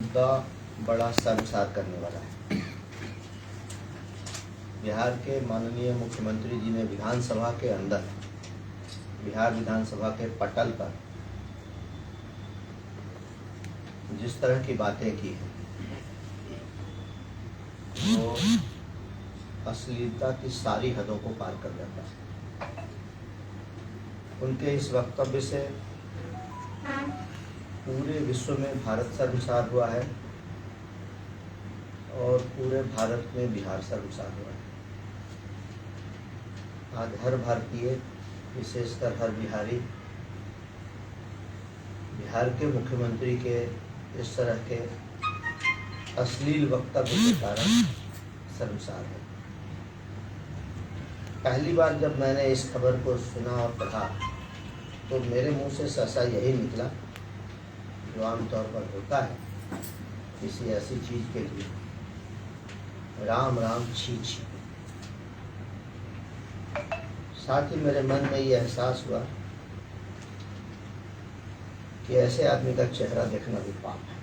मुद्दा बड़ा शर्मसार करने वाला है। बिहार के माननीय मुख्यमंत्री जी ने विधानसभा के अंदर, बिहार विधानसभा के पटल पर जिस तरह की बातें की हैं, वो अश्लीलता की सारी हदों को पार कर जाता है। उनके इस वक्तव्य से पूरे विश्व में भारत शर्मसार हुआ है और पूरे भारत में बिहार शर्मसार हुआ है। आज हर भारतीय, विशेषकर हर बिहारी, बिहार के मुख्यमंत्री के इस तरह के अश्लील वक्तव्य के कारण शर्मसार है। पहली बार जब मैंने इस खबर को सुना और पढ़ा तो मेरे मुंह से सहसा यही निकला जो आमतौर पर होता है किसी ऐसी चीज के लिए, राम राम छी छी। साथ ही मेरे मन में ये एहसास हुआ कि ऐसे आदमी का चेहरा देखना भी पाप है।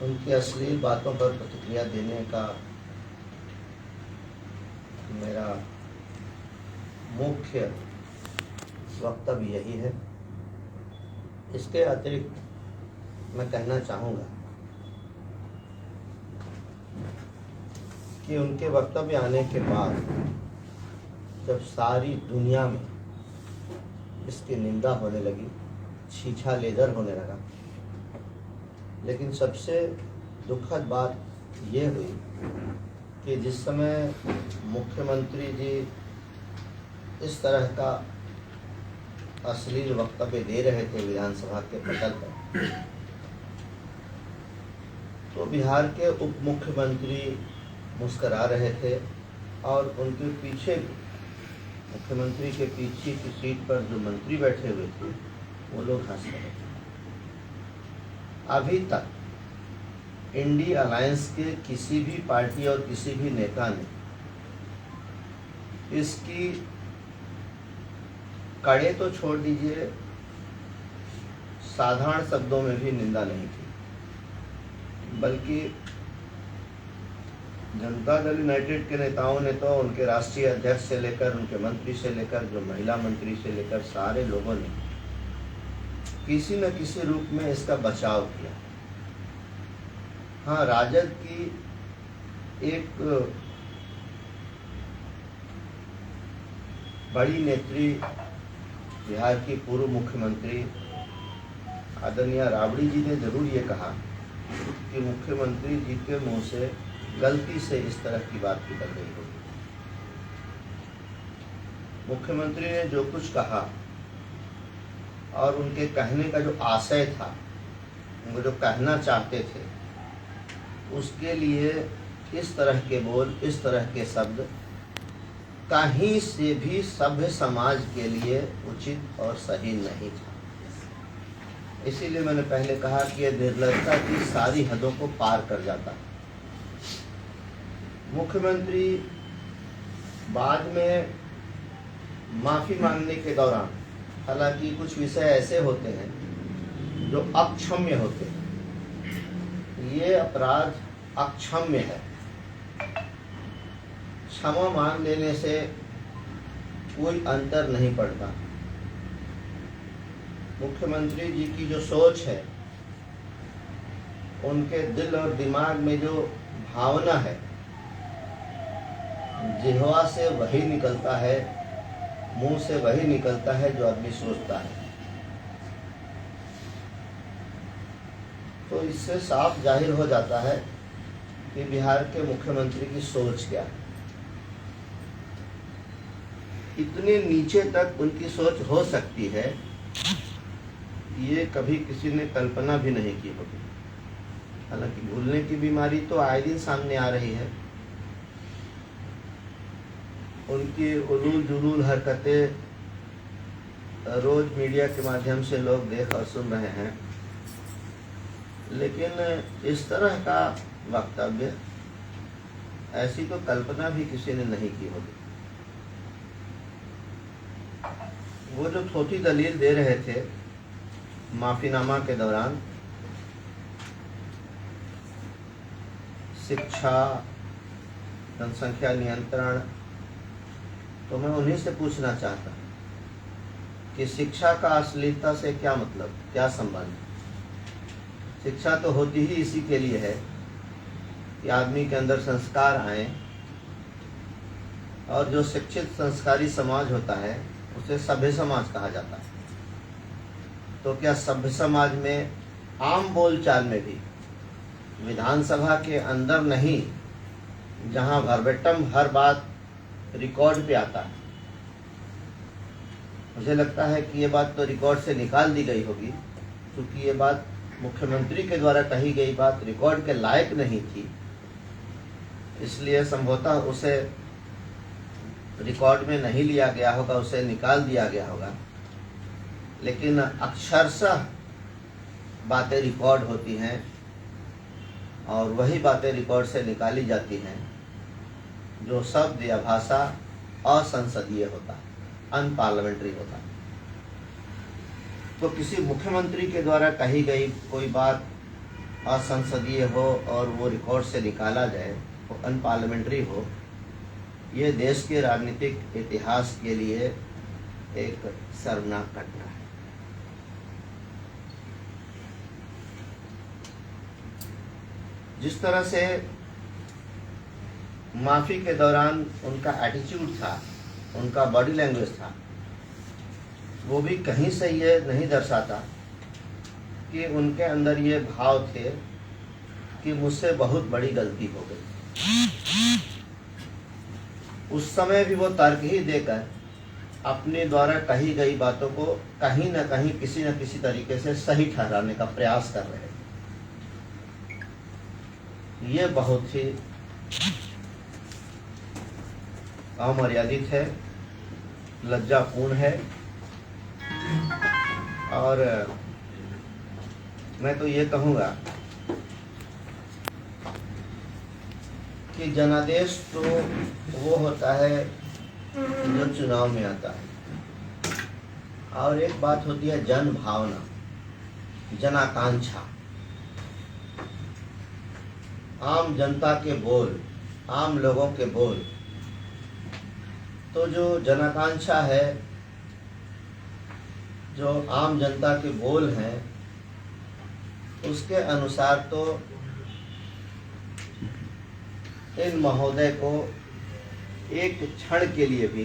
उनकी अश्लील बातों पर प्रतिक्रिया देने का मेरा मुख्य वक्तव्य यही है। इसके अतिरिक्त मैं कहना चाहूँगा कि उनके वक्तव्य आने के बाद जब सारी दुनिया में इसकी निंदा होने लगी, छीछा लेदर होने लगा, लेकिन सबसे दुखद बात ये हुई कि जिस समय मुख्यमंत्री जी इस तरह का अश्लील वक्तव्य दे रहे थे विधानसभा के पटल पर, तो बिहार के उप मुख्यमंत्री मुस्करा रहे थे और उनके पीछे, मुख्यमंत्री के पीछे की सीट पर जो मंत्री बैठे हुए थे वो लोग हंस रहे थे। अभी तक इंडी अलायंस के किसी भी पार्टी और किसी भी नेता ने इसकी, कड़े तो छोड़ दीजिए, साधारण शब्दों में भी निंदा नहीं की, बल्कि जनता दल यूनाइटेड के नेताओं ने तो, उनके राष्ट्रीय अध्यक्ष से लेकर उनके मंत्री से लेकर जो महिला मंत्री से लेकर सारे लोगों ने किसी न किसी रूप में इसका बचाव किया। हाँ, राजद की एक बड़ी नेत्री, बिहार की पूर्व मुख्यमंत्री आदरणीय राबड़ी जी ने जरूर ये कहा कि मुख्यमंत्री जी के मुंह से गलती से इस तरह की बात निकल गई होगी। मुख्यमंत्री ने जो कुछ कहा और उनके कहने का जो आशय था, वो जो कहना चाहते थे, उसके लिए इस तरह के बोल, इस तरह के शब्द कहीं से भी सभ्य समाज के लिए उचित और सही नहीं था। इसीलिए मैंने पहले कहा कि यह निर्लजता की सारी हदों को पार कर जाता है। मुख्यमंत्री बाद में माफी मांगने के दौरान, हालांकि कुछ विषय ऐसे होते हैं जो अक्षम्य होते हैं, ये अपराध अक्षम्य है, क्षमा मांग लेने से कोई अंतर नहीं पड़ता। मुख्यमंत्री जी की जो सोच है, उनके दिल और दिमाग में जो भावना है, जिह्वा से वही निकलता है, मुंह से वही निकलता है जो आदमी सोचता है। तो इससे साफ जाहिर हो जाता है कि बिहार के मुख्यमंत्री की सोच क्या है। इतने नीचे तक उनकी सोच हो सकती है, ये कभी किसी ने कल्पना भी नहीं की होगी। हालांकि भूलने की बीमारी तो आए दिन सामने आ रही है। उनकी उलूल जुलूल हरकतें रोज मीडिया के माध्यम से लोग देख और सुन रहे हैं, लेकिन इस तरह का वक्तव्य, ऐसी तो कल्पना भी किसी ने नहीं की होगी। वो जो छोटी दलील दे रहे थे माफीनामा के दौरान शिक्षा, जनसंख्या नियंत्रण, तो मैं उन्हीं से पूछना चाहता कि शिक्षा का अश्लीलता से क्या मतलब, क्या संबंध? शिक्षा तो होती ही इसी के लिए है कि आदमी के अंदर संस्कार आए, और जो शिक्षित संस्कारी समाज होता है उसे सभ्य समाज कहा जाता है। तो क्या सभ्य समाज में आम बोलचाल में भी, विधानसभा के अंदर नहीं, जहां वर्बेटम हर बात रिकॉर्ड पे आता है, मुझे लगता है कि ये बात तो रिकॉर्ड से निकाल दी गई होगी, क्योंकि ये बात मुख्यमंत्री के द्वारा कही गई बात रिकॉर्ड के लायक नहीं थी, इसलिए संभवतः उसे रिकॉर्ड में नहीं लिया गया होगा, उसे निकाल दिया गया होगा। लेकिन अक्षरशः बातें रिकॉर्ड होती हैं, और वही बातें रिकॉर्ड से निकाली जाती हैं जो शब्द या भाषा असंसदीय होता है, अनपार्लियामेंट्री होता है। तो किसी मुख्यमंत्री के द्वारा कही गई कोई बात असंसदीय हो और वो रिकॉर्ड से निकाला जाए, वो अनपार्लियामेंट्री हो, ये देश के राजनीतिक इतिहास के लिए एक शर्मनाक घटना है। जिस तरह से माफी के दौरान उनका एटीट्यूड था, उनका बॉडी लैंग्वेज था, वो भी कहीं से ये नहीं दर्शाता कि उनके अंदर ये भाव थे कि मुझसे बहुत बड़ी गलती हो गई। उस समय भी वो तर्क ही देकर अपने द्वारा कही गई बातों को कहीं न कहीं, किसी न किसी तरीके से सही ठहराने का प्रयास कर रहे थे। ये बहुत ही अमर्यादित है, लज्जापूर्ण है, और मैं तो ये कहूँगा कि जनादेश तो वो होता है जो चुनाव में आता है, और एक बात होती है जन भावना, जनाकांक्षा, आम जनता के बोल, आम लोगों के बोल। तो जो जनाकांक्षा है, जो आम जनता के बोल हैं, उसके अनुसार तो इन महोदय को एक क्षण के लिए भी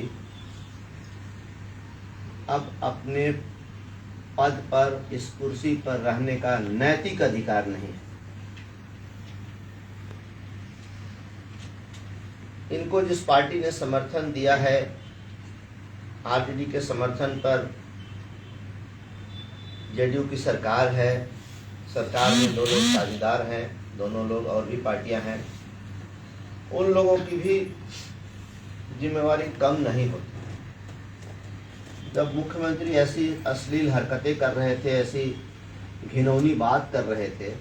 अब अपने पद पर, इस कुर्सी पर रहने का नैतिक अधिकार नहीं है। इनको जिस पार्टी ने समर्थन दिया है, आरजेडी के समर्थन पर जेडीयू की सरकार है, सरकार में दो लोग साझेदार हैं, दोनों लोग और भी पार्टियां हैं, उन लोगों की भी जिम्मेवारी कम नहीं होती। जब मुख्यमंत्री ऐसी अश्लील हरकतें कर रहे थे, ऐसी घिनौनी बात कर रहे थे,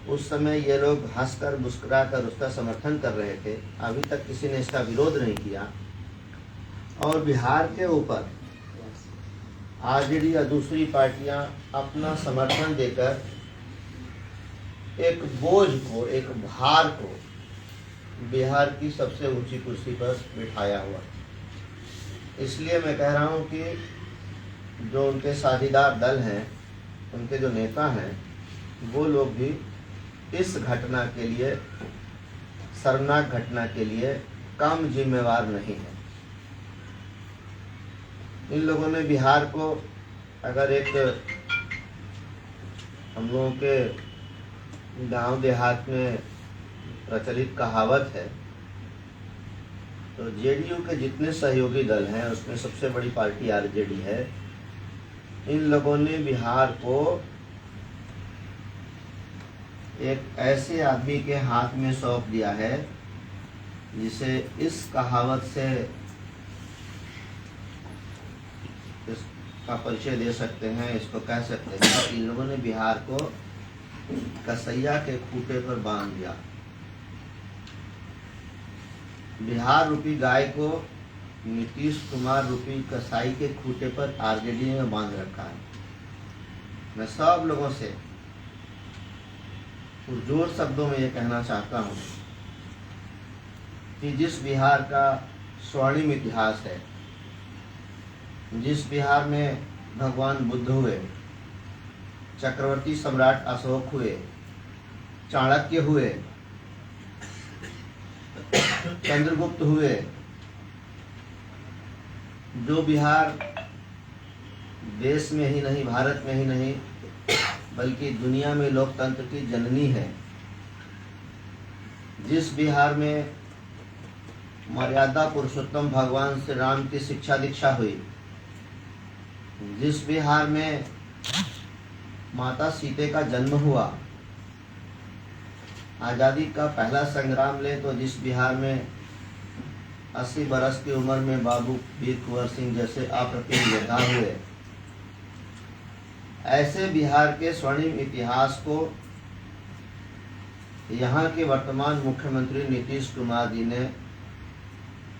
उस समय ये लोग हंसकर मुस्कुराकर उसका समर्थन कर रहे थे। अभी तक किसी ने इसका विरोध नहीं किया, और बिहार के ऊपर आरजेडी या दूसरी पार्टियां अपना समर्थन देकर एक बोझ को, एक भार को बिहार की सबसे ऊंची कुर्सी पर बिठाया हुआ। इसलिए मैं कह रहा हूं कि जो उनके साझेदार दल हैं, उनके जो नेता हैं, वो लोग भी इस घटना के लिए, शर्मनाक घटना के लिए कम जिम्मेवार नहीं है। इन लोगों ने बिहार को, अगर एक हम लोगों के गांव देहात में प्रचलित कहावत है, तो जेडीयू के जितने सहयोगी दल हैं उसमें सबसे बड़ी पार्टी आरजेडी है। इन लोगों ने बिहार को एक ऐसे आदमी के हाथ में सौंप दिया है जिसे इस कहावत से इसका परिचय दे सकते हैं, इसको कह सकते हैं, इन लोगों ने बिहार को कसैया के खूंटे पर बांध दिया। बिहार रूपी गाय को नीतीश कुमार रूपी कसाई के खूंटे पर आरजेडी ने बांध रखा है। मैं सब लोगों से पुरजोर शब्दों में ये कहना चाहता हूँ कि जिस बिहार का स्वर्णिम इतिहास है, जिस बिहार में भगवान बुद्ध हुए, चक्रवर्ती सम्राट अशोक हुए, चाणक्य हुए, चंद्रगुप्त हुए, जो बिहार देश में ही नहीं, भारत में ही नहीं, बल्कि दुनिया में लोकतंत्र की जननी है, जिस बिहार में मर्यादा पुरुषोत्तम भगवान श्री राम की शिक्षा दीक्षा हुई, जिस बिहार में माता सीते का जन्म हुआ, आज़ादी का पहला संग्राम ले तो जिस बिहार में 80 बरस की उम्र में बाबू वीर कुंवर सिंह जैसे अप्रतिम योद्धा हुए, ऐसे बिहार के स्वर्णिम इतिहास को यहाँ के वर्तमान मुख्यमंत्री नीतीश कुमार जी ने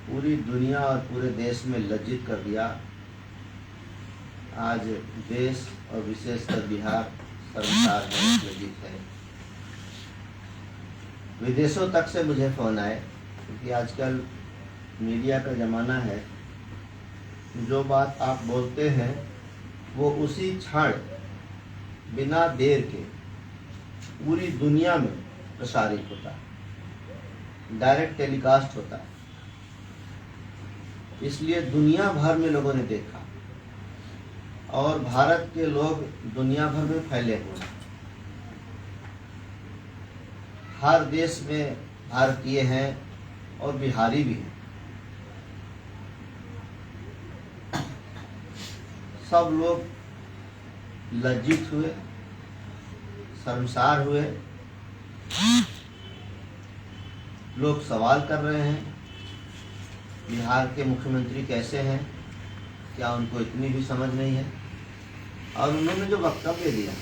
पूरी दुनिया और पूरे देश में लज्जित कर दिया। आज देश और विशेषकर बिहार शर्मसार है, लज्जित है। विदेशों तक से मुझे फ़ोन आए, क्योंकि आजकल मीडिया का ज़माना है। जो बात आप बोलते हैं वो उसी क्षण बिना देर के पूरी दुनिया में प्रसारित होता है, डायरेक्ट टेलीकास्ट होता है। इसलिए दुनिया भर में लोगों ने देखा और भारत के लोग दुनिया भर में फैले हुए हैं। हर देश में भारतीय हैं और बिहारी भी हैं। सब लोग लज्जित हुए, शर्मसार हुए। लोग सवाल कर रहे हैं बिहार के मुख्यमंत्री कैसे हैं, क्या उनको इतनी भी समझ नहीं है। और उन्होंने जो वक्तव्य दिया,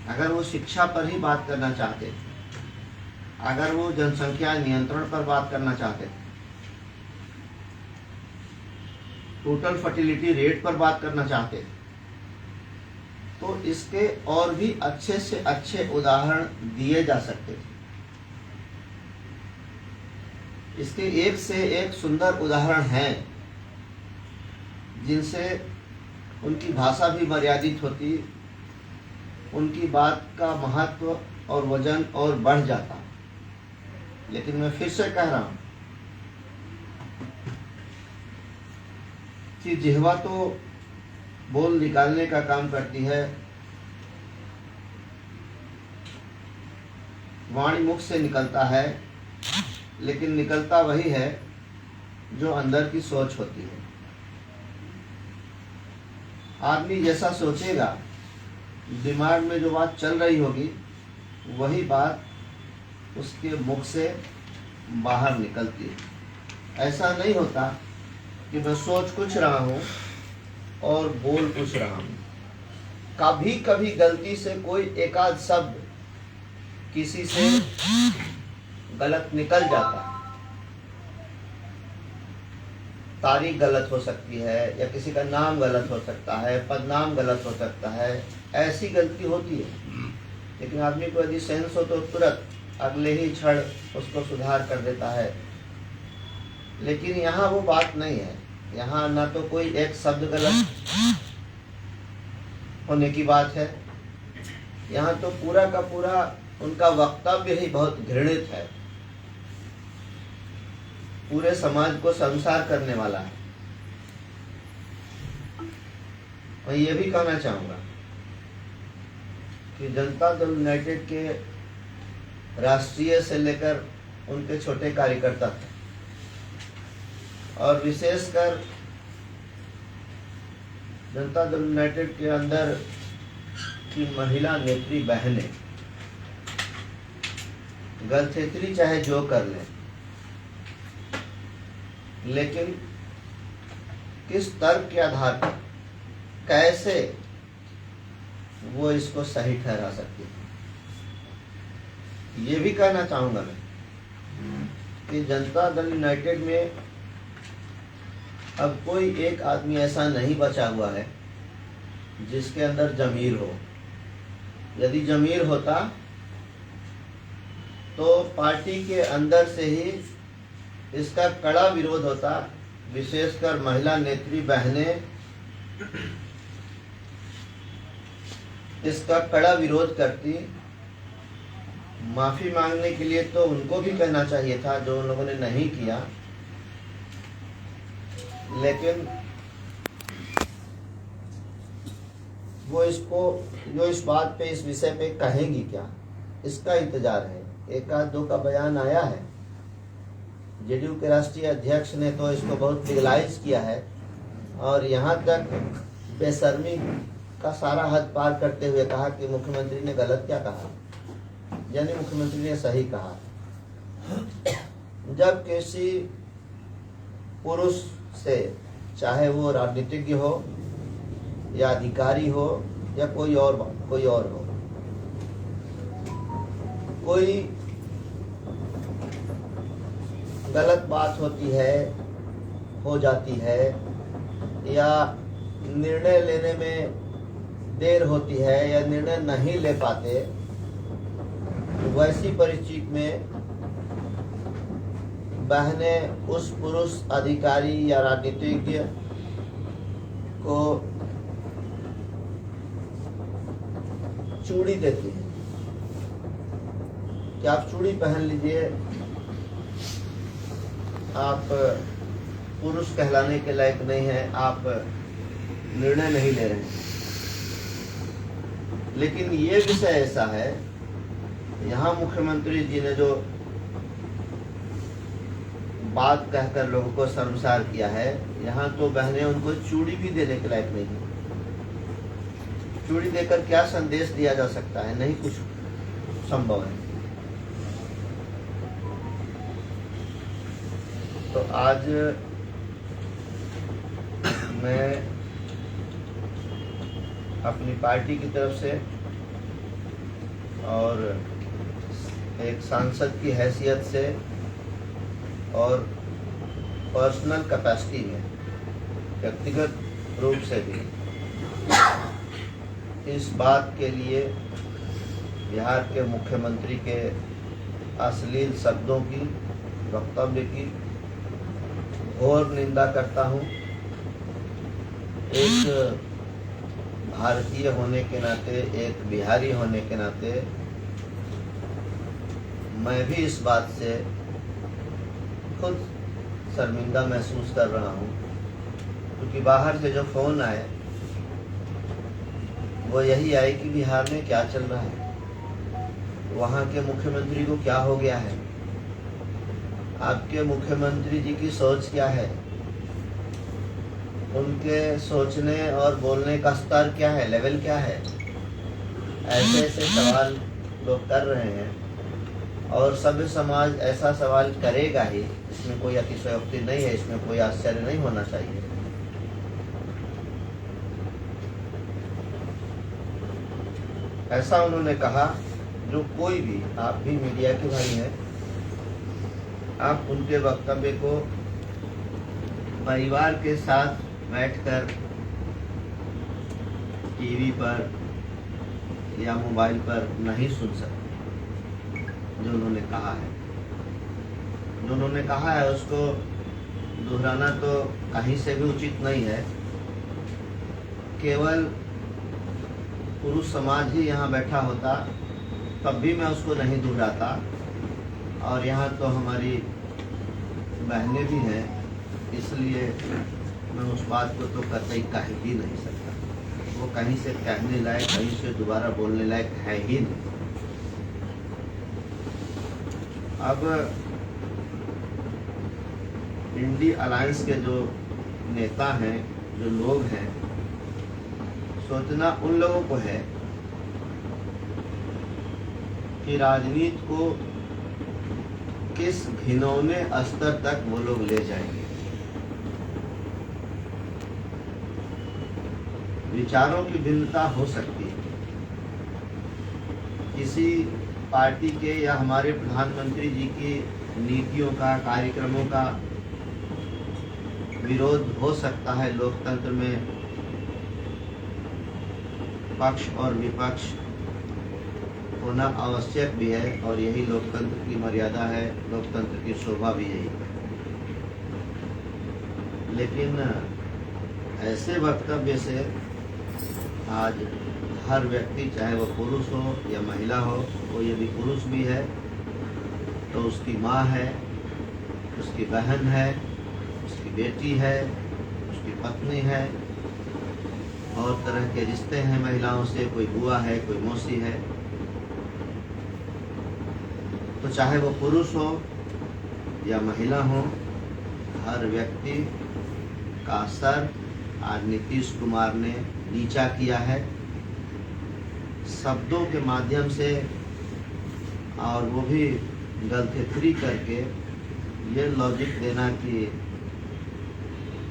अगर वो शिक्षा पर ही बात करना चाहते थे, अगर वो जनसंख्या नियंत्रण पर बात करना चाहते थे, टोटल फर्टिलिटी रेट पर बात करना चाहते थे, तो इसके और भी अच्छे से अच्छे उदाहरण दिए जा सकते थे। इसके एक से एक सुंदर उदाहरण हैं, जिनसे उनकी भाषा भी मर्यादित होती, उनकी बात का महत्व और वजन और बढ़ जाता। लेकिन मैं फिर से कह रहा हूं कि जिह्वा तो बोल निकालने का काम करती है, वाणी मुख से निकलता है, लेकिन निकलता वही है जो अंदर की सोच होती है। आदमी जैसा सोचेगा, दिमाग में जो बात चल रही होगी, वही बात उसके मुख से बाहर निकलती है। ऐसा नहीं होता कि मैं सोच कुछ रहा हूँ और बोल कुछ रहा हूँ। कभी कभी गलती से कोई एकाध शब्द किसी से गलत निकल जाता है। तारीख गलत हो सकती है, या किसी का नाम गलत हो सकता है, पदनाम गलत हो सकता है, ऐसी गलती होती है। लेकिन आदमी को यदि सेंस हो तो तुरंत अगले ही क्षण उसको सुधार कर देता है। लेकिन यहाँ वो बात नहीं है। यहाँ ना तो कोई एक शब्द गलत होने की बात है, यहाँ तो पूरा का पूरा उनका वक्तव्य ही बहुत घृणित है, पूरे समाज को संसार करने वाला है। मैं ये भी कहना चाहूँगा कि जनता दल यूनाइटेड के राष्ट्रीय से लेकर उनके छोटे कार्यकर्ता थे, और विशेषकर जनता दल यूनाइटेड के अंदर की महिला नेत्री बहनें गलथेतरी चाहे जो कर लें, लेकिन किस तर्क के आधार पर कैसे वो इसको सही ठहरा सकती है। ये भी कहना चाहूँगा मैं कि जनता दल यूनाइटेड में अब कोई एक आदमी ऐसा नहीं बचा हुआ है जिसके अंदर जमीर हो। यदि जमीर होता तो पार्टी के अंदर से ही इसका कड़ा विरोध होता, विशेषकर महिला नेत्री बहनें इसका कड़ा विरोध करती। माफी मांगने के लिए तो उनको भी कहना चाहिए था, जो उन लोगों ने नहीं किया, लेकिन वो इस बात पे, इस विषय पे कहेंगी क्या, इसका इंतजार है। एक आध दो का बयान आया है, जेडीयू के राष्ट्रीय अध्यक्ष ने तो इसको बहुत लीगलाइज किया है, और यहाँ तक बेशर्मी का सारा हद पार करते हुए कहा कि मुख्यमंत्री ने गलत क्या कहा, यानी मुख्यमंत्री ने सही कहा। जब किसी पुरुष से, चाहे वो राजनीतिज्ञ हो या अधिकारी हो या कोई और हो, कोई गलत बात होती है, हो जाती है, या निर्णय लेने में देर होती है या निर्णय नहीं ले पाते, वैसी परिस्थिति में बहनें उस पुरुष अधिकारी या राजनीतिज्ञ को चूड़ी देती है कि आप चूड़ी पहन लीजिए, आप पुरुष कहलाने के लायक नहीं हैं, आप निर्णय नहीं ले रहे हैं। लेकिन ये विषय ऐसा है, यहाँ मुख्यमंत्री जी ने जो बात कहकर लोगों को शर्मसार किया है, यहाँ तो बहनें उनको चूड़ी भी देने के लायक नहीं है। चूड़ी देकर क्या संदेश दिया जा सकता है, नहीं कुछ संभव है। तो आज मैं अपनी पार्टी की तरफ से और एक सांसद की हैसियत से और पर्सनल कैपेसिटी में, व्यक्तिगत रूप से भी इस बात के लिए बिहार के मुख्यमंत्री के अश्लील शब्दों की, वक्तव्य की घोर निंदा करता हूँ। एक भारतीय होने के नाते, एक बिहारी होने के नाते मैं भी इस बात से खुद शर्मिंदा महसूस कर रहा हूँ, क्योंकि बाहर से जो फ़ोन आए वो यही आए कि बिहार में क्या चल रहा है, वहाँ के मुख्यमंत्री को क्या हो गया है, आपके मुख्यमंत्री जी की सोच क्या है, उनके सोचने और बोलने का स्तर क्या है, लेवल क्या है। ऐसे ऐसे सवाल लोग कर रहे हैं और सभ्य समाज ऐसा सवाल करेगा ही, इसमें कोई अतिशयोक्ति नहीं है, इसमें कोई आश्चर्य नहीं होना चाहिए। ऐसा उन्होंने कहा जो कोई भी, आप भी मीडिया के भाई हैं, आप उनके वक्तव्य को परिवार के साथ बैठकर टीवी पर या मोबाइल पर नहीं सुन सकते। जो उन्होंने कहा है, जो उन्होंने कहा है उसको दोहराना तो कहीं से भी उचित नहीं है। केवल पुरुष समाज ही यहाँ बैठा होता तब भी मैं उसको नहीं दोहराता, और यहाँ तो हमारी बहनें भी हैं, इसलिए मैं उस बात को तो कतई कह ही नहीं सकता। वो कहीं से कहने लायक, कहीं से दोबारा बोलने लायक है ही नहीं। अब इंडी अलायंस के जो नेता हैं, जो लोग हैं, सोचना उन लोगों को है कि राजनीति को किस घिनौने स्तर तक वो लोग ले जाएंगे। विचारों की भिन्नता हो सकती है, किसी पार्टी के या हमारे प्रधानमंत्री जी की नीतियों का, कार्यक्रमों का विरोध हो सकता है लोकतंत्र में, पक्ष और विपक्ष होना आवश्यक भी है, और यही लोकतंत्र की मर्यादा है, लोकतंत्र की शोभा भी यही है। लेकिन ऐसे वक्तव्य से आज हर व्यक्ति, चाहे वो पुरुष हो या महिला हो, वो यदि पुरुष भी है तो उसकी माँ है, उसकी बहन है, उसकी बेटी है, उसकी पत्नी है, और तरह के रिश्ते हैं महिलाओं से, कोई बुआ है, कोई मौसी है। तो चाहे वो पुरुष हो या महिला हो, हर व्यक्ति का सर आज नीतीश कुमार ने नीचा किया है शब्दों के माध्यम से, और वो भी गलती करके ये लॉजिक देना कि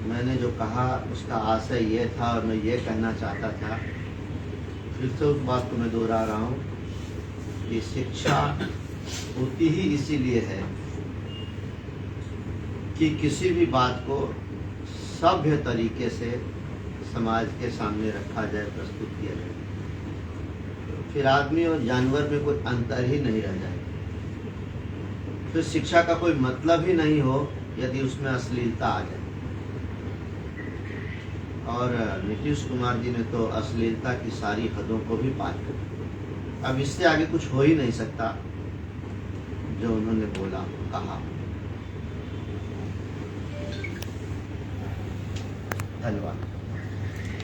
मैंने जो कहा उसका आशय ये था और मैं ये कहना चाहता था। फिर से उस बात को मैं दोहरा रहा हूँ कि शिक्षा होती ही इसीलिए है कि किसी भी बात को सभ्य तरीके से समाज के सामने रखा जाए, प्रस्तुत किया जाए, फिर आदमी और जानवर में कोई अंतर ही नहीं रह जाए। फिर शिक्षा का कोई मतलब ही नहीं हो यदि उसमें अश्लीलता आ जाए। और नीतीश कुमार जी ने तो अश्लीलता की सारी हदों को भी पार कर दिया। अब इससे आगे कुछ हो ही नहीं सकता जो उन्होंने बोला, कहा। धन्यवाद।